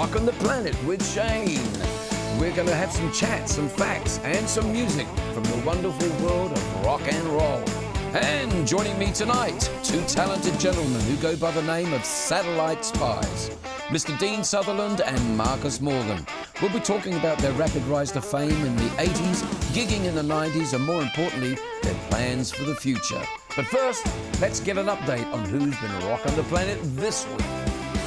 Rockin the Planet with Shane. We're going to have some chats, some facts, and some music from the wonderful world of rock and roll. And joining me tonight, two talented gentlemen who go by the name of Satellite Spies, Mr. Deane Sutherland and Marcus Morgan. We'll be talking about their rapid rise to fame in the 80s, gigging in the 90s, and more importantly, their plans for the future. But first, let's get an update on who's been rocking the planet this week.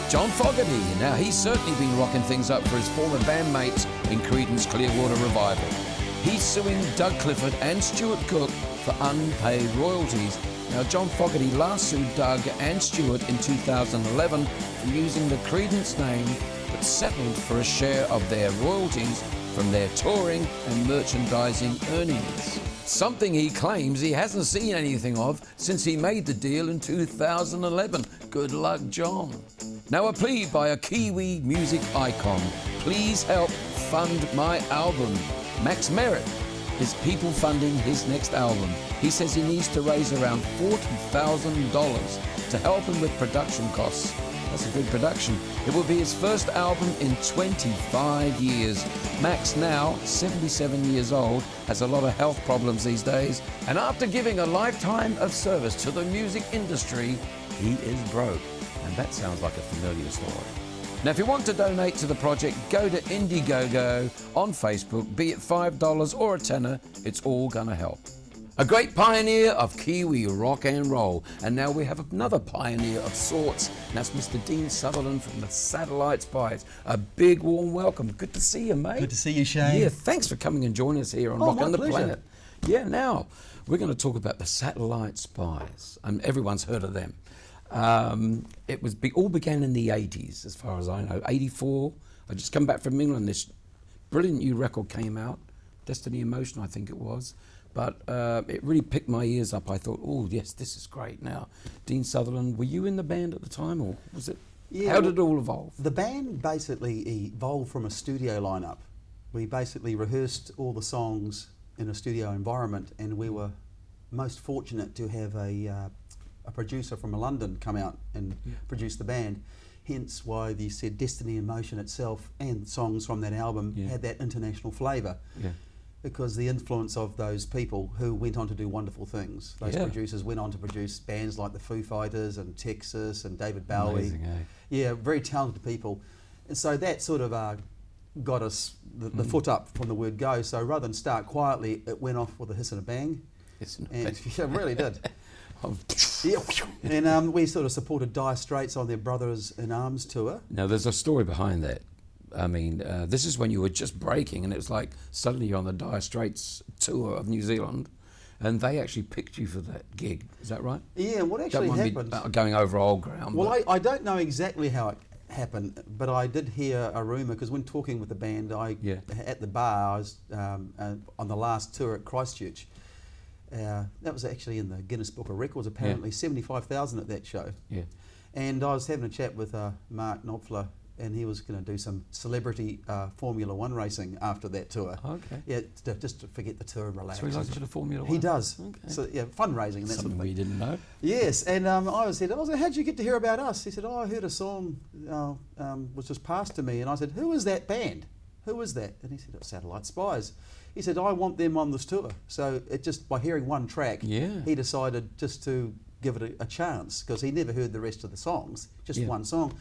John Fogerty. Now, he's certainly been rocking things up for his former bandmates in Creedence Clearwater Revival. He's suing Doug Clifford and Stuart Cook for unpaid royalties. Now, John Fogerty last sued Doug and Stuart in 2011 for using the Creedence name, but settled for a share of their royalties from their touring and merchandising earnings. Something he claims he hasn't seen anything of since he made the deal in 2011. Good luck, John. Now, a plea by a Kiwi music icon. Please help fund my album. Max Merritt is people funding his next album. He says he needs to raise around $40,000 to help him with production costs. That's a good production. It will be his first album in 25 years. Max, now 77 years old, has a lot of health problems these days, and after giving a lifetime of service to the music industry, he is broke. And that sounds like a familiar story. Now, if you want to donate to the project, go to Indiegogo on Facebook, be it $5 or a tenner, it's all gonna help. A great pioneer of Kiwi rock and roll. And now we have another pioneer of sorts, and that's Mr. Deane Sutherland from the Satellite Spies. A big warm welcome. Good to see you, mate. Good to see you, Shane. Yeah, thanks for coming and joining us here on Rockin the Planet. Yeah, now we're going to talk about the Satellite Spies. Everyone's heard of them. All began in the 80s, as far as I know. 84. I just come back from England. This brilliant new record came out, Destiny in Motion, I think it was. But it really picked my ears up. I thought, oh yes, this is great. Now, Deane Sutherland, were you in the band at the time, or was it? Yeah. How did it all evolve? The band basically evolved from a studio lineup. We basically rehearsed all the songs in a studio environment, and we were most fortunate to have a producer from London come out and produce the band. Hence why they said Destiny in Motion itself and songs from that album had that international flavour. Yeah. Because the influence of those people who went on to do wonderful things. Those producers went on to produce bands like the Foo Fighters and Texas and David Bowie. Amazing, eh? Yeah, very talented people. And so that sort of got us the foot up from the word go. So rather than start quietly, it went off with a hiss and a bang. Yeah, it really did. And we sort of supported Dire Straits on their Brothers in Arms tour. Now there's a story behind that. I mean, this is when you were just breaking, and it was like suddenly you're on the Dire Straits tour of New Zealand, and they actually picked you for that gig. Is that right? Yeah, what actually happened... going over old ground. Well, I don't know exactly how it happened, but I did hear a rumour, because when talking with the band, at the bar, I was on the last tour at Christchurch. That was actually in the Guinness Book of Records, apparently, 75,000 at that show. Yeah. And I was having a chat with Mark Knopfler, and he was going to do some celebrity Formula One racing after that tour. Okay. Yeah, just to forget the tour and relax. So he likes the Formula One? He does. Okay. So yeah, fundraising and that something we didn't know. Yes, and I said, how'd you get to hear about us? He said, I heard a song was just passed to me, and I said, who is that band? Who is that? And he said, it's Satellite Spies. He said, I want them on this tour. So it just by hearing one track, he decided just to give it a chance, because he never heard the rest of the songs, just one song.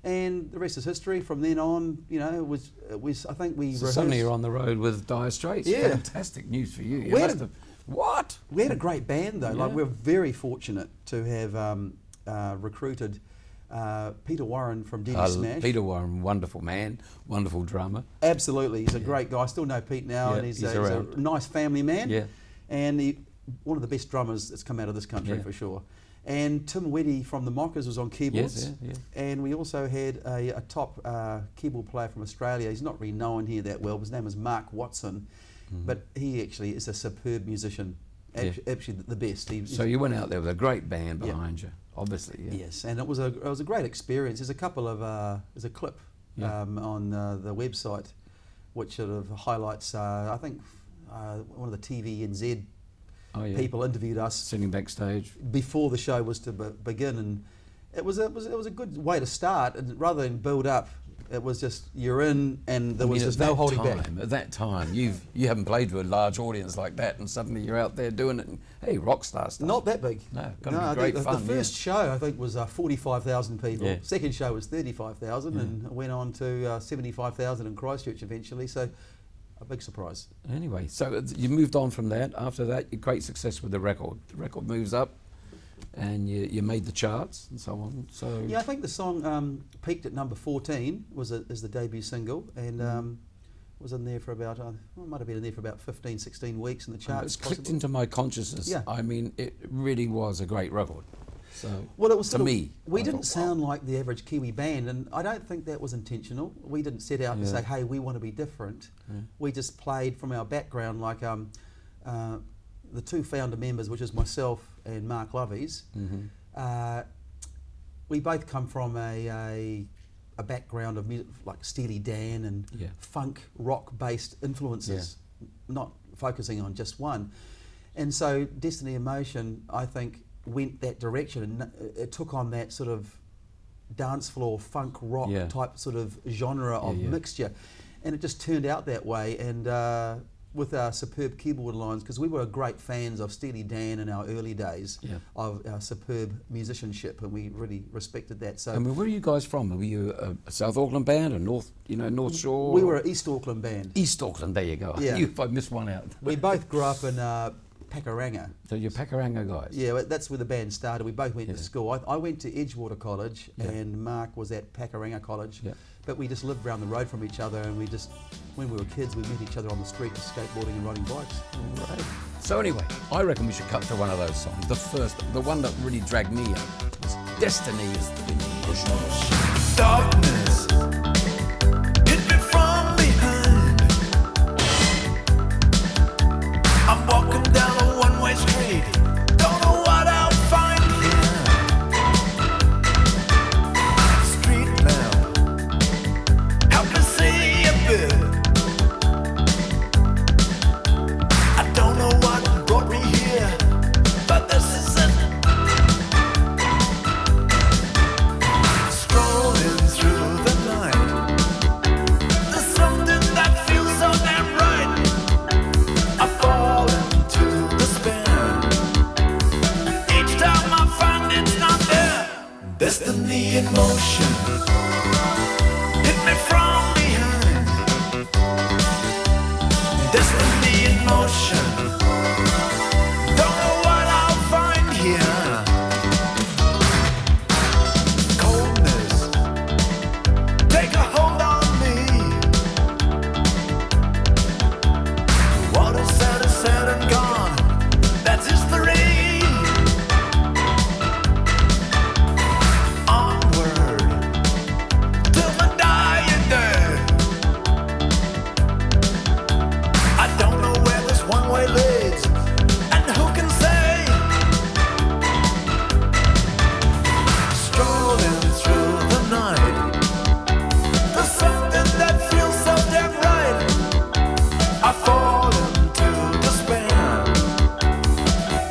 And the rest is history. From then on, you know, I think we rehearsed. Suddenly you're on the road with Dire Straits. Yeah. Fantastic news for you. What? We had a great band though. Yeah. Like, we're very fortunate to have recruited Peter Warren from Deane Smash. Peter Warren, wonderful man, wonderful drummer. Absolutely, he's a great guy. I still know Pete now, and he's a nice family man. Yeah. And one of the best drummers that's come out of this country for sure. And Tim Weddy from the Mockers was on keyboards. And we also had a top keyboard player from Australia. He's not really known here that well. His name is Mark Watson, but he actually is a superb musician. Actually, the best. So you went out there with a great band behind you, obviously. Yeah. Yes, and it was a great experience. There's a couple of there's a clip on the website which sort of highlights. I think one of the TVNZ people interviewed us sitting backstage before the show was to begin, and it was a good way to start. And rather than build up, It was just, you're in, and there was just no holding back. At that time, you haven't played to a large audience like that, and suddenly you're out there doing it, and hey, rock star stuff. Not that big. No, gonna be great fun. The first show, I think, was 45,000 people. Yeah. Second show was 35,000, and it went on to 75,000 in Christchurch eventually, so a big surprise. Anyway, so you moved on from that. After that, you great success with the record. The record moves up, and you made the charts and so on. So yeah, I think the song peaked at number 14 as the debut single, and was in there for about might have been in there for about 15, 16 weeks in the charts. It's clicked into my consciousness. Yeah. I mean, it really was a great record. So well, it was to me. We didn't sound like the average Kiwi band, and I don't think that was intentional. We didn't set out to say, "Hey, we want to be different." Yeah. We just played from our background, like the two founder members, which is myself and Mark Lovies. We both come from a background of music like Steely Dan and funk rock-based influences, not focusing on just one. And so Destiny in Motion, I think, went that direction, and it took on that sort of dance floor funk rock type sort of genre of mixture, and it just turned out that way. And with our superb keyboard lines, because we were great fans of Steely Dan in our early days of our superb musicianship, and we really respected that. So, I mean, where are you guys from? Were you a South Auckland band, or North Shore? We were an East Auckland band. East Auckland, there you go. Yeah. If I missed one out. We both grew up in Pakuranga. So you're Pakuranga guys? Yeah, that's where the band started. We both went to school. I went to Edgewater College, and Mark was at Pakuranga College. Yeah. But we just lived around the road from each other, and we just, when we were kids, we met each other on the street, skateboarding and riding bikes. Right. So anyway, I reckon we should cut to one of those songs. The one that really dragged me in was Destiny's in Motion. Darkness hit me from behind. I'm walking down a one-way street. Don't know what I'll find here. Street lamp, help me see a bit. I don't know what brought me here, but this is it. Strolling through the night, there's something that feels so damn right. I fall into despair. Each time I find it's not there. Destiny in motion, hit me from behind. Destiny in motion, don't know what I'll find here. Coldness, take a hold on me. What is said and gone, that's history. Onward, till my dying day. I don't know where this one-way leads, and who can say? Strolling through the night, there's something that feels so damn right. I fall into despair.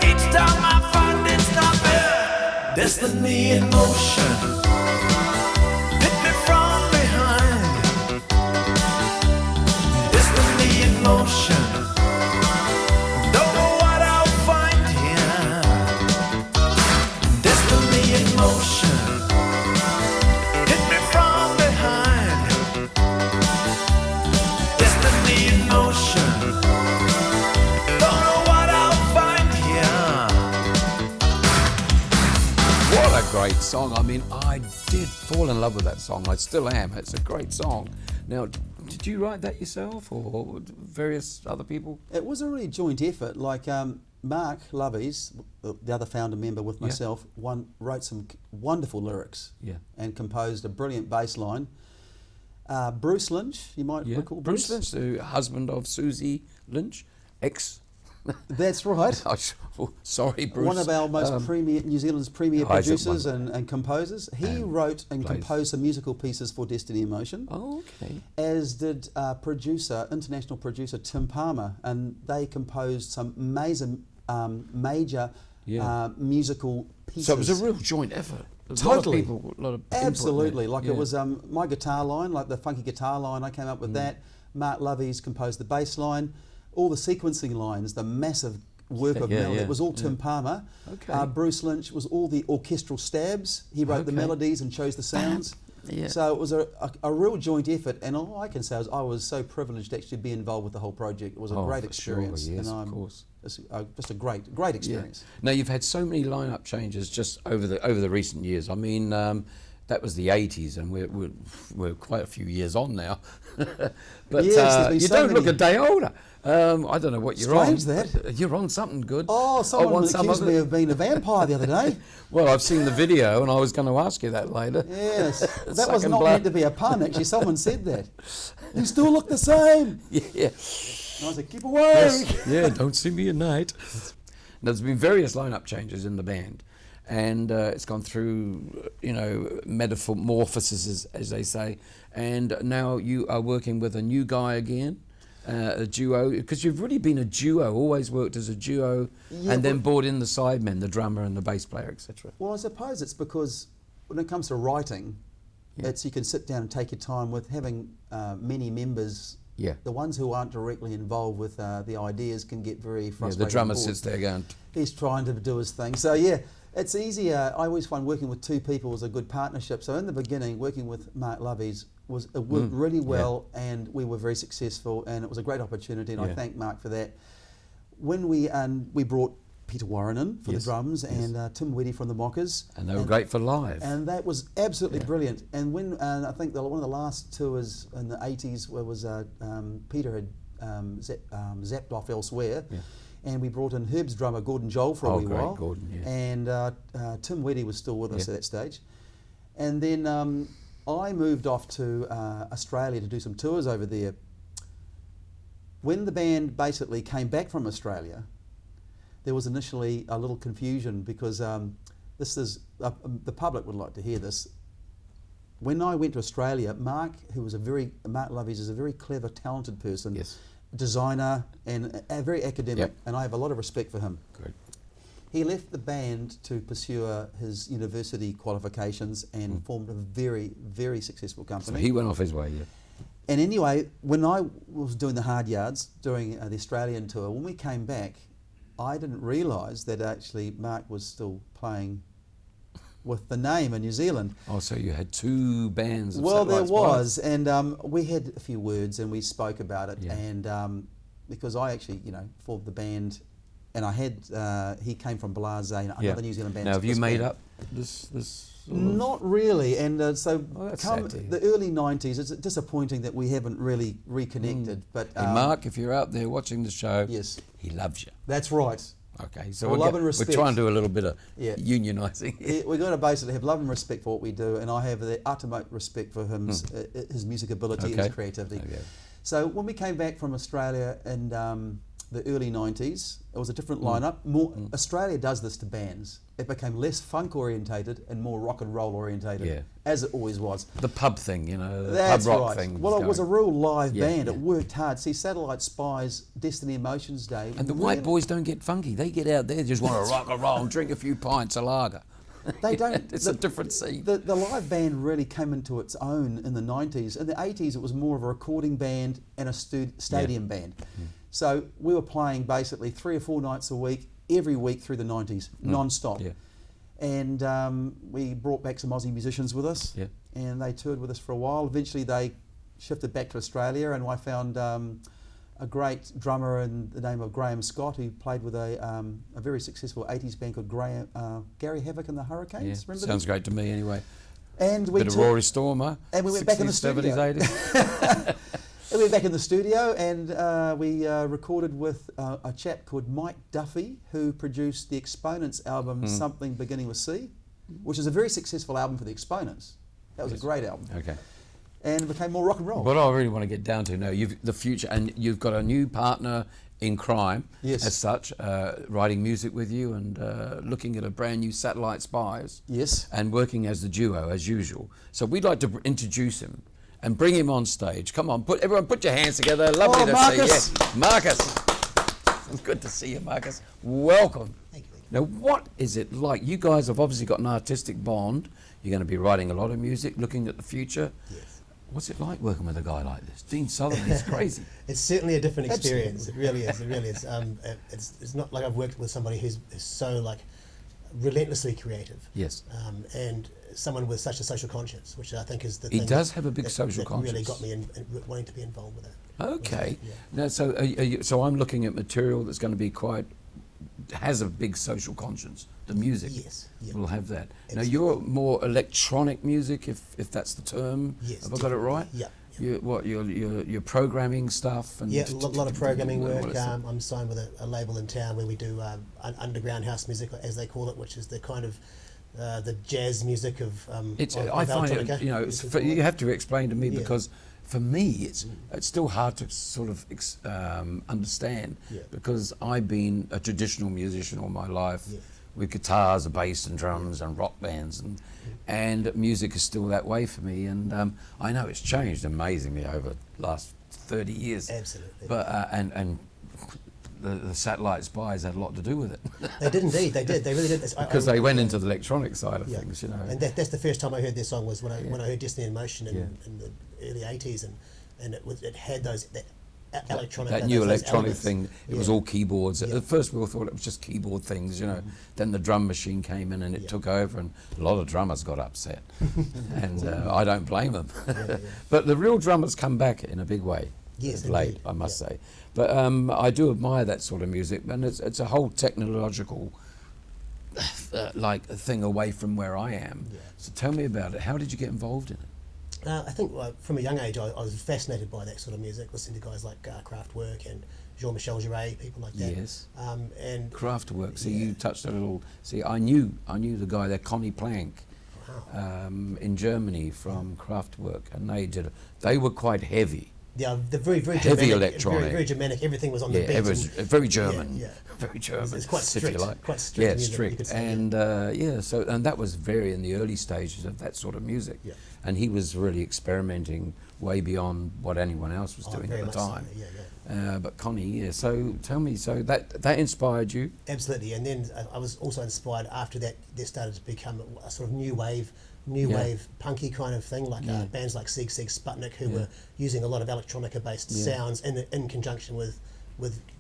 Each time I find it's not there. Destiny in motion, hit me from behind. Destiny in motion, don't know what I'll find here. Destiny in motion, hit me from behind. Destiny in motion, don't know what I'll find here. What a great song. I mean, I did fall in love with that song. I still am. It's a great song. Now, did you write that yourself or various other people? It was a really joint effort. Like Mark Lovies, the other founder member with myself, wrote some wonderful lyrics and composed a brilliant bass line. Bruce Lynch, you might recall Bruce Lynch, the husband of Susie Lynch, ex. That's right. Sorry, Bruce. One of our most New Zealand's premier producers and composers. He wrote and composed some musical pieces for Destiny in Motion. Oh, okay. As did international producer Tim Palmer, and they composed some amazing major musical pieces. So it was a real joint effort. Totally. A lot of people, a lot of Absolutely. input Like it was my guitar line, like the funky guitar line, I came up with that. Mark Lovey's composed the bass line. All the sequencing lines, the massive work of melody, it was all Tim Palmer. Okay. Bruce Lynch was all the orchestral stabs. He wrote the melodies and chose the sounds. So it was a real joint effort, and all I can say is I was so privileged to actually be involved with the whole project. It was a great experience. Sure, yes, and of course. It's just a great experience. Now you've had so many lineup changes just over the recent years. I mean, that was the 80s, and we're quite a few years on now. But yes, you so don't many. look a day older. I don't know what you're Strange on. that. You're on something good. Oh, someone accused me of being a vampire the other day. Well, I've seen the video, and I was going to ask you that later. Yes, that was Sucking not blood. meant to be a pun. Actually, someone said that. You still look the same. Yeah. And I said, keep away. Yes. Yeah, don't see me at night. There's been various lineup changes in the band, and it's gone through, metamorphosis, as they say. And now you are working with a new guy again, a duo, because you've really been a duo, always worked as a duo, and then brought in the sidemen, the drummer and the bass player, etc. Well, I suppose it's because when it comes to writing, it's you can sit down and take your time with having many members. Yeah. The ones who aren't directly involved with the ideas can get very frustrated. The drummer and bored. sits there going, He's trying to do his thing. So it's easier. I always find working with two people was a good partnership. So in the beginning, working with Mark Lovey's it worked really well, and we were very successful, and it was a great opportunity, and I thank Mark for that. When we brought Peter Warren in for the drums, and Tim Weddy from the Mockers. and they were great for live. And that was absolutely brilliant. And when I think one of the last tours in the 80s was Peter had zapped off elsewhere, and we brought in Herb's drummer Gordon Joel for a wee while. Gordon, And Tim Weddy was still with us at that stage. And then I moved off to Australia to do some tours over there. When the band basically came back from Australia, there was initially a little confusion because this is the public would like to hear this. When I went to Australia, Mark Lovey's is a very clever, talented person, designer, and very academic, and I have a lot of respect for him. Great. He left the band to pursue his university qualifications and formed a very, very successful company. So he went off his way, And anyway, when I was doing the hard yards, doing the Australian tour, when we came back, I didn't realise that actually Mark was still playing with the name in New Zealand. Oh, so you had two bands of Well, there Satellite was, Spies. and we had a few words and we spoke about it, and because I actually, formed the band, and I had, he came from Blase, another New Zealand band. Now, have you this made band. up this sort of- Not really, and so that's come sad to hear. the early 90s, it's disappointing that we haven't really reconnected. But Hey, Mark, if you're out there watching the show, yes, he loves you. that's right. Okay, so Well, love and we're respect. trying to do a little bit of unionising. We've got to basically have love and respect for what we do, and I have the utmost respect for him, his music ability, his creativity. Okay. So when we came back from Australia in the early 90s, it was a different lineup. Australia does this to bands. It became less funk orientated and more rock and roll orientated, as it always was. The pub thing, the That's pub rock right. thing. Well, it was a real live band. yeah. It worked hard. See, Satellite Spies, Destiny Emotions Day. And the white boys don't get funky. They get out there, just want to rock and roll and drink a few pints of lager. They don't. It's a different scene. The live band really came into its own in the 90s. In the 80s, it was more of a recording band and a stadium band. So we were playing basically 3 or 4 nights a week, every week through the 90s, non-stop. Yeah. And we brought back some Aussie musicians with us, and they toured with us for a while. Eventually they shifted back to Australia, and I found a great drummer in the name of Graham Scott, who played with a very successful 80s band called Gary Havoc and the Hurricanes. Remember Sounds them? great to me anyway. And we Bit of Rory Storm, huh? And we went back in the 60s, studio. 70s, 80s. And we went back in the studio, and we recorded with a chap called Mike Duffy, who produced the Exponents album Something Beginning with C, which is a very successful album for the Exponents. That was a great album. Okay. And it became more rock and roll. What I really want to get down to now, the future, and you've got a new partner in crime, as such, writing music with you and looking at a brand new Satellite Spies. Yes. And working as the duo, as usual. So we'd like to introduce him and bring him on stage. Come on, everyone put your hands together. Lovely to Marcus. see you. Marcus. Good to see you, Marcus. Welcome. Thank you. Now, what is it like? You guys have obviously got an artistic bond. You're going to be writing a lot of music, looking at the future. Yes. What's it like working with a guy like this? Deane Sutherland, he's crazy. It's certainly a different experience. Absolutely. It really is. It really is. It's not like I've worked with somebody who's so like relentlessly creative. Yes. And someone with such a social conscience, which I think is the He thing does that- have a big that- social that conscience. really got me in wanting to be involved with it. Okay. Yeah. Now, so so I'm looking at material that's going to be has a big social conscience. The music Yes. Yeah. will have that. Now, Absolutely. you're more electronic music, if that's the term. Yes. Have I got it right? Yeah. Your programming stuff and Yeah, a lot of programming all that work. stuff. I'm signed with a label in town where we do underground house music, as they call it, which is the kind of the jazz music of I find it, electronica, you know, you could call you it. have to explain to me Yeah. because for me it's still hard to sort of understand Yeah. because I've been a traditional musician all my life Yeah. with guitars, and bass and drums and rock bands and music is still that way for me, and I know it's changed amazingly over the last 30 years. Absolutely. But and the satellite Spies had a lot to do with it. They did indeed. They did. They really did. Because they went into the electronic side of Yeah. things, you know. And that's the first time I heard their song was when I heard Destiny in Motion in, Yeah. in the early '80s, and it had that electronic That new those electronic elements. thing, it was Yeah. all keyboards. Yeah. At first we all thought it was just keyboard things, you know. Then the drum machine came in and it Yeah. took over, and a lot of drummers got upset. And I don't blame them. Yeah. But the real drummers come back in a big way. Yes, of late, indeed. I must Yeah. say. But I do admire that sort of music, and it's a whole technological like thing away from where I am. Yeah. So tell me about it. How did you get involved in it? I think from a young age I was fascinated by that sort of music, listening to guys like Kraftwerk and Jean-Michel Jarre, people like that. Yes. And Kraftwerk. See, Yeah. you touched a little. See, I knew the guy there, Connie Plank, wow. in Germany from Kraftwerk, and they were quite heavy. Yeah, the very Heavy Germanic, electronic. very Germanic. Everything was on Yeah, the beat. it was very German. Yeah, yeah. Very German. It's quite if strict, you like. quite strict Yeah, music, you strict. could say, And and that was very in the early stages of that sort of music. Yeah. And he was really experimenting way beyond what anyone else was doing very at the much so, time. yeah. But Connie, yeah. So tell me, so that inspired you? Absolutely, and then I was also inspired after that. There started to become a sort of new wave punky kind of thing, like bands like Sieg Sieg Sputnik, who were using a lot of electronica-based sounds in conjunction with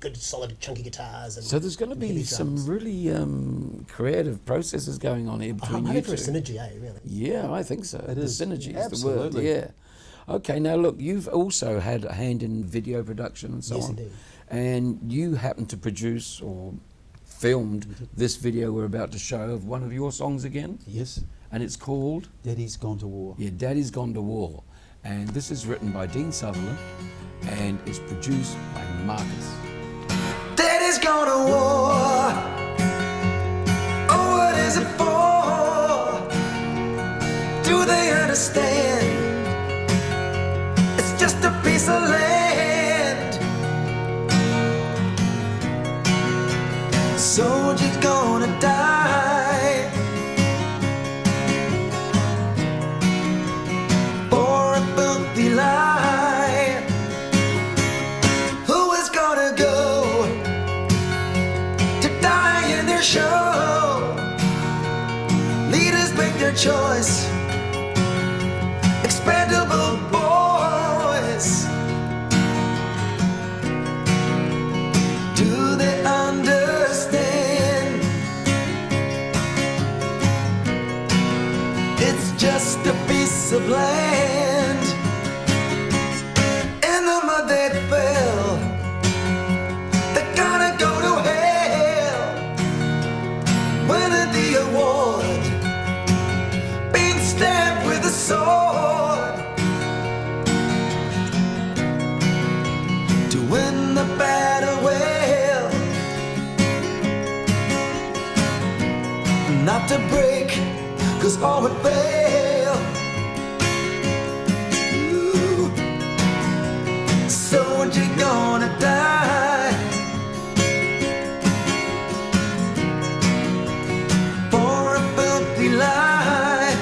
good solid chunky guitars. And So there's going to be heavy some drums. really creative processes going on here between I'm you hoping two. for a synergy, really. Yeah, I think so. It The is. synergy is the word. Absolutely. Yeah. Okay, now look, you've also had a hand in video production and so Yes, on. indeed. And you happen to produce or filmed this video we're about to show of one of your songs again. Yes, And it's called Daddy's Gone to War. Yeah, Daddy's Gone to War. And this is written by Deane Sutherland and is produced by Marcus. Daddy's gone to war. Oh, what is it for? Do they understand? It's just a piece of land. Soldier's gonna die for a filthy lie. Who is gonna go to die in their show? Leaders make their choice. Expendable boys. Do they understand? It's just a piece of land. In the mud they fell. They're gonna go to hell. Winning the award, being stabbed with a sword. To win the battle well, not to break, 'cause all would fail. Ooh. Soldier gonna die for a filthy lie.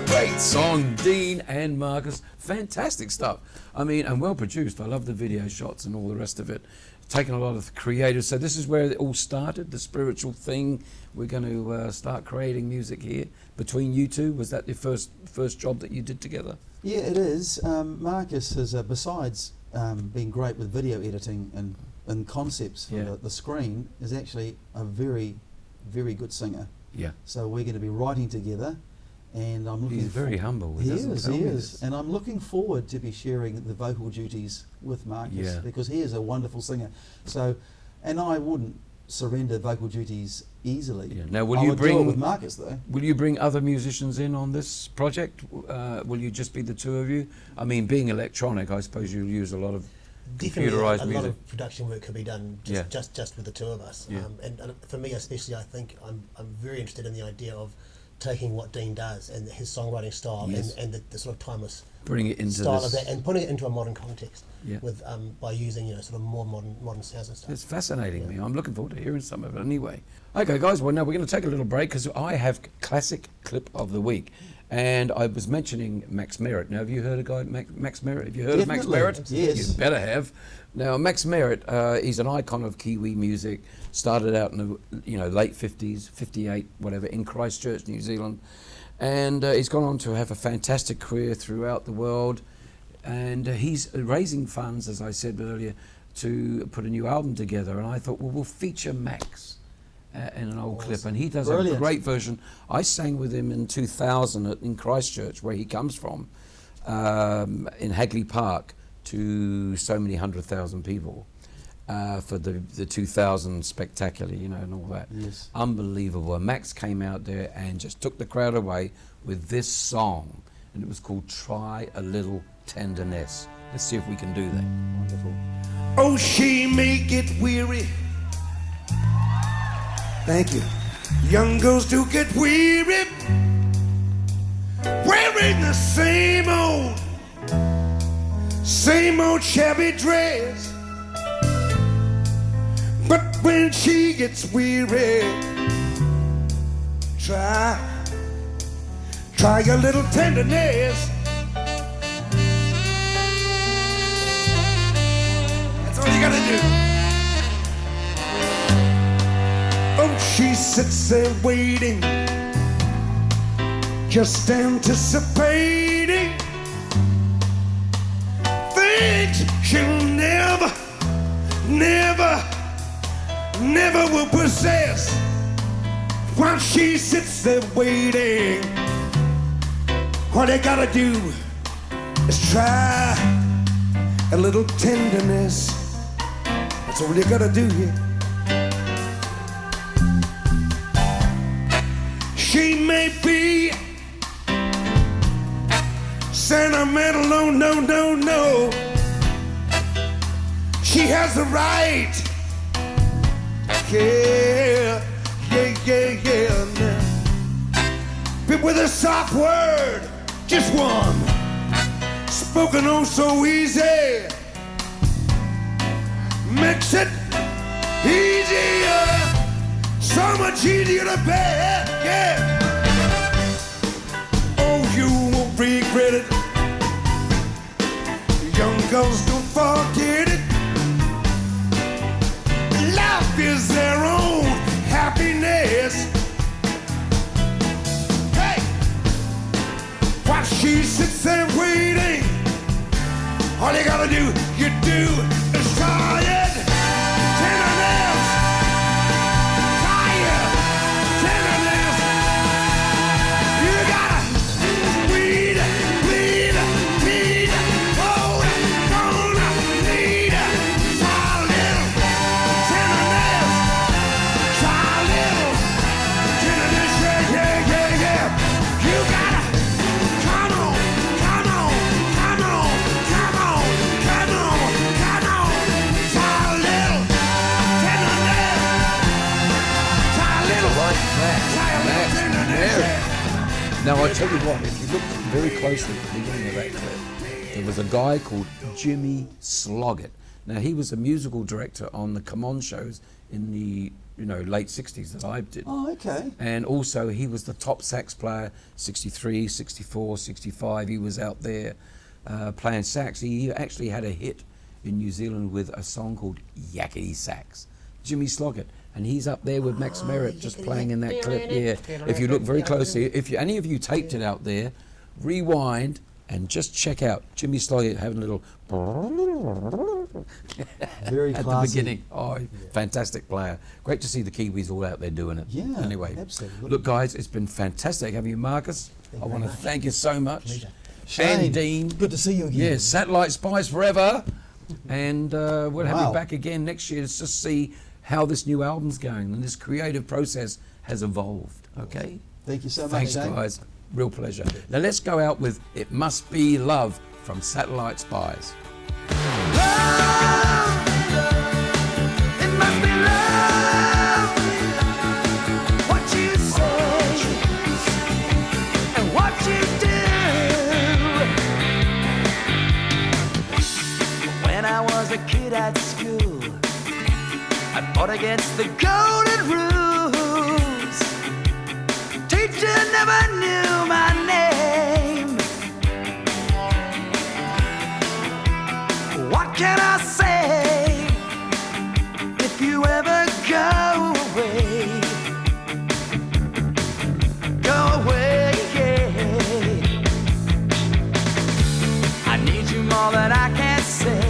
Great song, Deane and Marcus. Fantastic stuff. I mean, and well produced. I love the video shots and all the rest of it. taken a lot of creative. So this is where it all started, the spiritual thing. We're going to start creating music here between you two. Was that your first job that you did together? Yeah, it is. Marcus has, besides being great with video editing and concepts for the screen, is actually a very, very good singer. Yeah. So we're going to be writing together, and I'm looking. He's very humble. He is, and I'm looking forward to be sharing the vocal duties with Marcus because he is a wonderful singer. So, and I wouldn't surrender vocal duties easily. Yeah. Now, will I you would bring do it with Marcus though? Will you bring other musicians in on this project? Will you just be the two of you? I mean, being electronic, I suppose you'll use a lot of computerized a music. lot of production work could be done just with the two of us. Yeah. And for me especially, I think I'm very interested in the idea of taking what Deane does and his songwriting style and the sort of timeless Bring it into style this. of that and putting it into a modern context Yeah. with by using sort of more modern sounds and stuff. It's fascinating me. I'm looking forward to hearing some of it anyway. Okay, guys, well, now we're going to take a little break because I have classic clip of the week. And I was mentioning Max Merritt. Now, have you heard of guy Max Merritt? Have you heard of Max Merritt? Yes. You better have. Now, Max Merritt, he's an icon of Kiwi music. Started out in the late 50s, 58, whatever, in Christchurch, New Zealand. And he's gone on to have a fantastic career throughout the world. And he's raising funds, as I said earlier, to put a new album together. And I thought, well, we'll feature Max in an old clip. And he does a great version. I sang with him in 2000 in Christchurch, where he comes from, in Hagley Park, to so many 100,000 people for the 2000 Spectacular, and all that. Yes. Unbelievable. And Max came out there and just took the crowd away with this song. And it was called Try a Little Tenderness. Let's see if we can do that. Wonderful. Oh, she may get weary. Thank you. Young girls do get weary, wearing the same old shabby dress. But when she gets weary, try a little tenderness. That's all you gotta do. Oh, she sits there waiting, just anticipating things she'll never will possess. While she sits there waiting, all you gotta do is try a little tenderness. That's all you gotta do here. She may be sentimental, no. She has the right. Yeah. But with a soft word, just one, spoken oh so easy, makes it easier, so much easier to bear, yeah. Oh, you won't regret it. Young girls don't forget it. Life is their own happiness. Hey, while she sits there waiting, all you gotta do, is try it. Tenderness. Try it. Tenderness. You gotta bleed, hold, gonna need, try a little tenderness. Try a little tenderness, yeah. You gotta come on, try a little tenderness. Try a little tenderness. Now, I tell you what, if you look very closely at the beginning of that clip, there was a guy called Jimmy Sloggett. Now, he was a musical director on the Come On shows in the late 60s that I did. Oh, okay. And also, he was the top sax player, 63, 64, 65. He was out there playing sax. He actually had a hit in New Zealand with a song called Yakety Sax. Jimmy Sloggett, and he's up there with Max Merritt just playing in that clip. Yeah, if you look very closely, if you, any of you taped it out there, rewind and just check out Jimmy Sloggett having a little Very at classy. the beginning. Oh, fantastic player. Great to see the Kiwis all out there doing it. Yeah, anyway, absolutely. look, guys, it's been fantastic having you, Marcus. I want to thank you so much. Pleasure. Shane, And Deane. good to see you again. Yeah, Satellite Spies forever. And we'll have Wow. you back again next year to just see how this new album's going and this creative process has evolved. Okay? Thank you so much, Thanks, Shane. guys. Real pleasure. Now let's go out with It Must Be Love from Satellite Spies. It must be love. What you say and what you do. When I was a kid at school, I fought against the golden rules. Teacher never knew my name. What can I say if you ever go away? Go away, yeah. I need you more than I can say.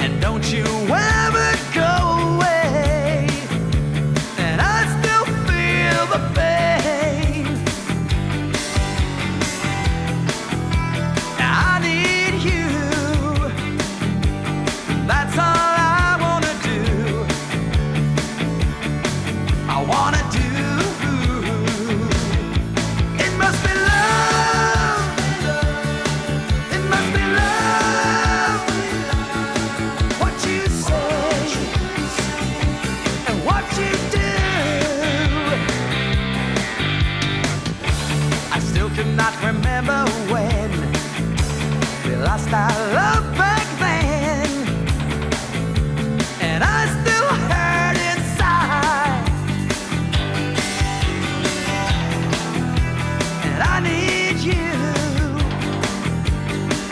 And don't you ever go away. And I still feel the pain. I need you. That's all I wanna do. I wanna do. It must be love. It must be love. What you say and what you do. I still cannot remember when we lost our love back then. And I still hurt inside. And I need you.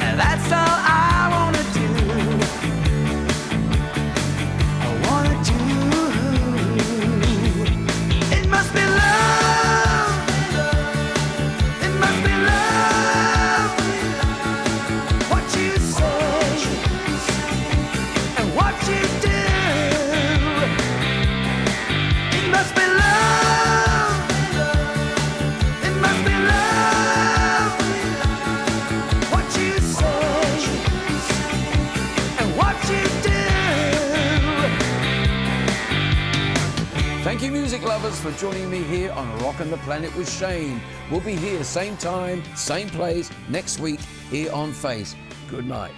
And that's all I wanna do. I wanna do. It must be love. It must be love. What you say and what you do. It must be love. It must be love. What you say and what you do. Thank you, music lovers, for joining me here on Rockin the Planet with Shane. We'll be here same time, same place next week here on Face. Good night.